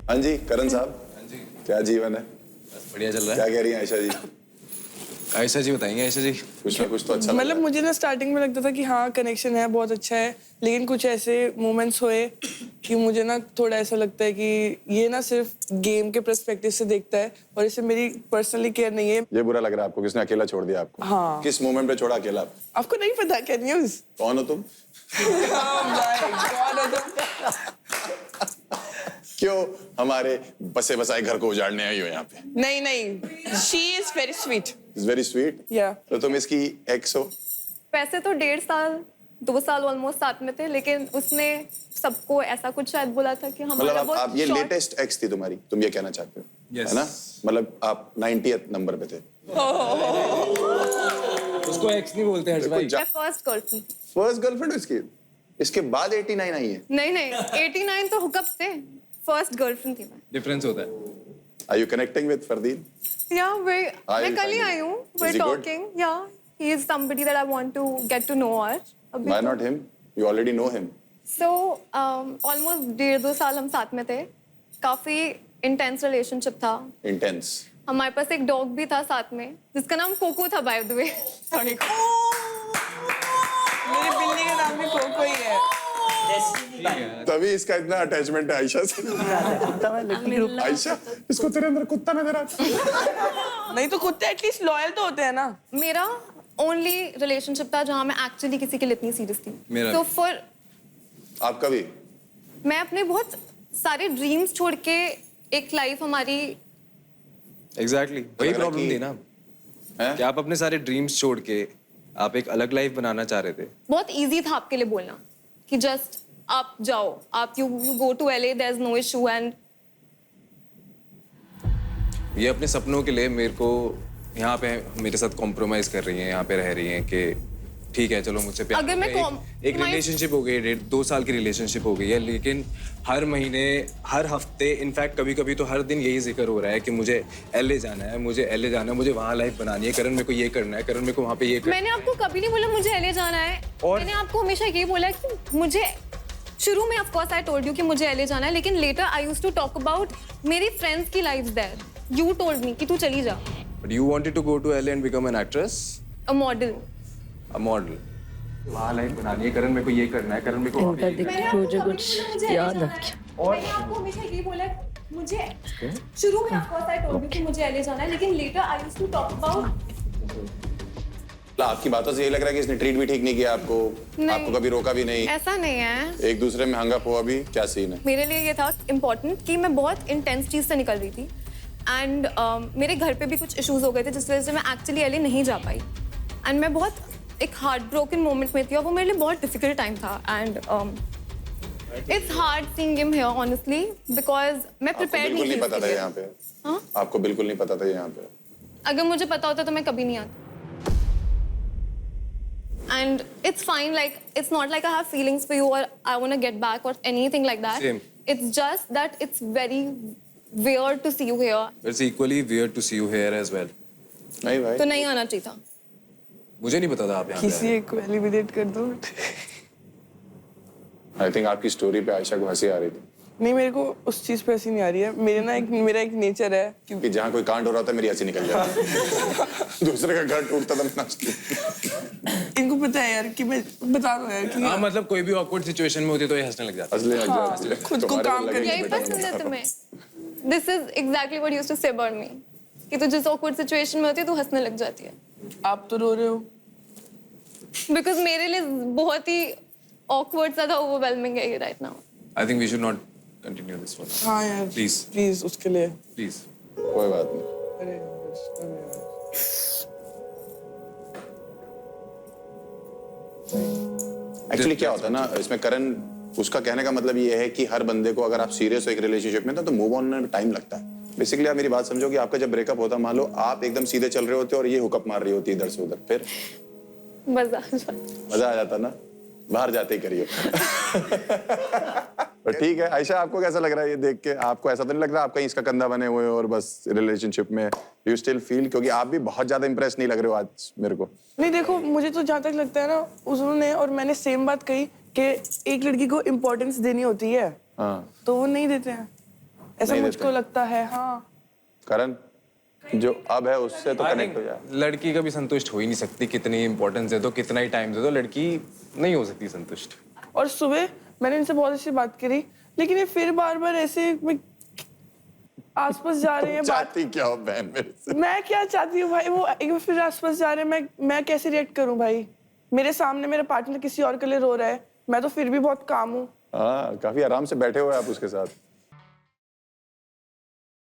हाँ जी करण साहब। हाँ जी, क्या जीवन है? बस बढ़िया चल रहा क्या है। कह रही हैं आयशा जी? आयशा जी बताएंगे। आयशा जी कुछ ना कुछ तो अच्छा लग मतलब रहा है। मुझे ना स्टार्टिंग में लगता था कि हाँ कनेक्शन है, बहुत अच्छा है, लेकिन कुछ ऐसे मोमेंट्स हुए कि मुझे ना थोड़ा ऐसा लगता है कि ये ना सिर्फ गेम के पर्सपेक्टिव से देखता है और इससे मेरी पर्सनली केयर नहीं है। ये बुरा लग रहा है आपको? किसने अकेला छोड़ दिया आपको? हाँ। किस मोमेंट पे छोड़ा अकेला आप? आपको नहीं पता क्या न्यूज़? कौन हो तुम? क्यों हमारे बसे बसाए घर को उजाड़ने आई हो यहाँ पे? नहीं नहीं, she is very sweet. Is very sweet. Yeah. तो तुम इसकी एक्स हो? वैसे तो 1.5 साल 2 साल ऑलमोस्ट साथ में थे, लेकिन उसने सबको ऐसा कुछ शायद बोला था कि मतलब हमारा आप ये short- लेटेस्ट एक्स थी तुम्हारी, तुम ये कहना चाहते हो? Yes. है ना? मतलब आप 90th नंबर पे थे। उसको एक्स नहीं बोलते हर्ष भाई। मैं फर्स्ट गर्लफ्रेंड। फर्स्ट गर्लफ्रेंड इसकी? इसके बाद 89 आई है? नहीं 89 तो हुकअप थे, फर्स्ट गर्लफ्रेंड थी मैं। डिफरेंस होता है। Are you connecting with Fardeen? या How मैं you कल ही finding आई it? हूँ, Is we're he good? talking, yeah, he is somebody that I want to get to know और अभी Why तो- not him? You already know him. So almost 1.5-2 साल हम साथ में थे, काफी इंटेंस रिलेशनशिप था। Intense. हमारे पास एक डॉग भी था साथ में, जिसका नाम कोको था बाय द वे। सॉरी। मेरी बिल्ली का नाम भी कोको ही है। तभी इसका इतना अटैचमेंट है आयशा से। आयशा, इसको तेरे अंदर कुत्ता नजर आता है? नहीं तो कुत्ते एटलीस्ट लॉयल तो होते हैं ना। मेरा ओनली रिलेशनशिप था जहाँ मैं एक्चुअली किसी के लिए इतनी सीरियस थी। मेरा तो भी। फिर आपका भी? मैं अपने बहुत सारे ड्रीम्स छोड़ के एक लाइफ हमारी एग्जैक्टली वही लग रहा प्रॉब्लम कि- थी ना हैं? कि आप अपने सारे ड्रीम्स छोड़ के आप एक अलग लाइफ बनाना चाह रहे थे। बहुत इजी था आपके लिए बोलना कि जस्ट आप जाओ, आप you go to LA, there is no issue and ये अपने सपनों के लिए मेरे को यहाँ पे मेरे साथ कॉम्प्रोमाइज कर रही हैं, यहाँ पे रह रही हैं कि ठीक है चलो मुझसे प्यार अगर हो मैं गया। एक compromise- रिलेशनशिप हो गई, 2 साल की रिलेशनशिप हो गई है, लेकिन हर महीने हर हफ्ते इनफैक्ट कभी कभी तो हर दिन यही जिक्र हो रहा है कि मुझे LA जाना है, मुझे LA जाना है, मुझे वहाँ लाइफ बनानी है, करण मेरे को ये करना है, करण मेरे को वहाँ पे ये करना है। मैंने आपको कभी नहीं बोला मुझे LA जाना है। और- मैंने आपको हमेशा ये बोला कि मुझे शुरू में of course I told you कि मुझे LA जाना है, लेकिन later I used to talk about मेरी फ्रेंड्स की lifes there. You told me कि तू चली जा। But you wanted to go to LA and become an actress, a model. a model. वहाँ लाइफ बनानी है, करण मेरे को ये करना है, करण मेरे को वहाँ पे ये करना है। मुझे कुछ याद आ गया। मैंने आपको हमेशा ये बोला मुझे शुरू में of course I told you कि मुझे LA जाना है, लेकिन later I used to talk about. आपकी बातों से ये लग रहा है कि इसने ट्रीट भी ठीक नहीं किया आपको, नहीं। आपको कभी रोका भी नहीं, ऐसा नहीं है। एक दूसरे में हंगअप हुआ भी, क्या सीन है? मेरे लिए ये था इम्पोर्टेंट कि मैं बहुत इंटेंस चीज़ से निकल रही थी एंड मेरे घर पे भी कुछ इश्यूज हो गए थे जिस वजह से मैं एक्चुअली LA नहीं जा पाई एंड मैं बहुत एक हार्ट ब्रोकन मोमेंट में थी और वो मेरे लिए बहुत डिफिकल्ट टाइम था and it's hard seeing him here honestly because मैं आपको प्रिपेयर बिल्कुल नहीं नहीं थी पता था इसके यहाँ लिए। पे? हाँ? आपको बिल्कुल नहीं पता था यहाँ पे? अगर मुझे पता होता तो मैं कभी नहीं आती। And it's fine, like it's not like I have feelings for you or I want to get back or anything like that. Same. It's just that it's very weird to see you here. It's equally weird to see you here as well. नहीं भाई, तो नहीं आना चाहिए था। मुझे नहीं पता था आप यहाँ पे किसी आए। एक को एलिमिनेट कर दो। आई थिंक आपकी स्टोरी पे आयशा को हंसी आ रही थी नहीं, मेरे को उस चीज पे हंसी नहीं आ रही है। मेरा एक नेचर है कि कि जहाँ कोई कांड हो रहा था मेरी हंसी निकल जाती। दूसरे का घर टूटता था मैं नाचती। इनको पता है यार कि मैं बता रहा हूँ यार कि हाँ मतलब कोई भी awkward situation में होती तो ये हंसने लग जाता। असली लग हाँ, जाती है। खुद को तुम्हारे काम लगे करके कि यही बेटा पसंद है मैं तुम्हें। This is exactly what used to say about me. कि तू जिस awkward situation में होती है तू हंसने लग जाती है। आप तो रो रहे हो। Because मेरे लिए बहुत ही awkward सा था, overwhelming है ये right now. I think we should not continue this one. हाँ यार Please. प्लीज उसके लिए। Please. कोई बात नहीं। अरे यार, अरे यार। एक्चुअली क्या होता है ना इसमें करण, उसका कहने का मतलब ये है कि हर बंदे को अगर आप सीरियस हो एक रिलेशनशिप में तो मूव ऑन में टाइम लगता है। बेसिकली आप मेरी बात समझो कि आपका जब ब्रेकअप होता, मान लो आप एकदम सीधे चल रहे होते और ये हुकअप मार रही होती इधर से उधर, फिर मजा आ जाता। मजा आ जाता ना, बाहर जाते ही करिए। तो ठीक है आयशा, आपको कैसा लग रहा है ये देख के? आपको ऐसा तो नहीं लग रहा आप कहीं इसका कंधा बने हुए हो और बस रिलेशनशिप में यू स्टिल फील? क्योंकि आप भी बहुत ज्यादा इंप्रेस नहीं लग रहे हो आज मेरे को। नहीं देखो, मुझे तो जहाँ तक लगता है ना, उन्होंने और मैंने सेम बात कही कि एक लड़की को इम्पोर्टेंस देनी होती है, हाँ तो वो नहीं देते हैं। ऐसा नहीं मुझको देते। लगता है। हाँ करण जो अब है उससे तो I कनेक्ट think हो जाए। लड़की कभी संतुष्ट हो ही नहीं सकती, कितनी इंपॉर्टेंस दे दो, कितना ही टाइम दे दो, लड़की नहीं हो सकती संतुष्ट। और सुबह मैंने इनसे बहुत अच्छी बात करी, लेकिन ये फिर बार बार ऐसे आसपास जा रहे हैं। बात चाहती क्या हो बहन मेरे से? मैं क्या चाहती हूँ भाई, वो एक बार फिर आसपास जा रहे हैं, मैं कैसे रिएक्ट करूँ भाई? मेरे सामने मेरा पार्टनर किसी और के लिए रो रहा है, मैं तो फिर भी बहुत काम हूँ। हाँ काफी आराम से बैठे हुए आप उसके साथ।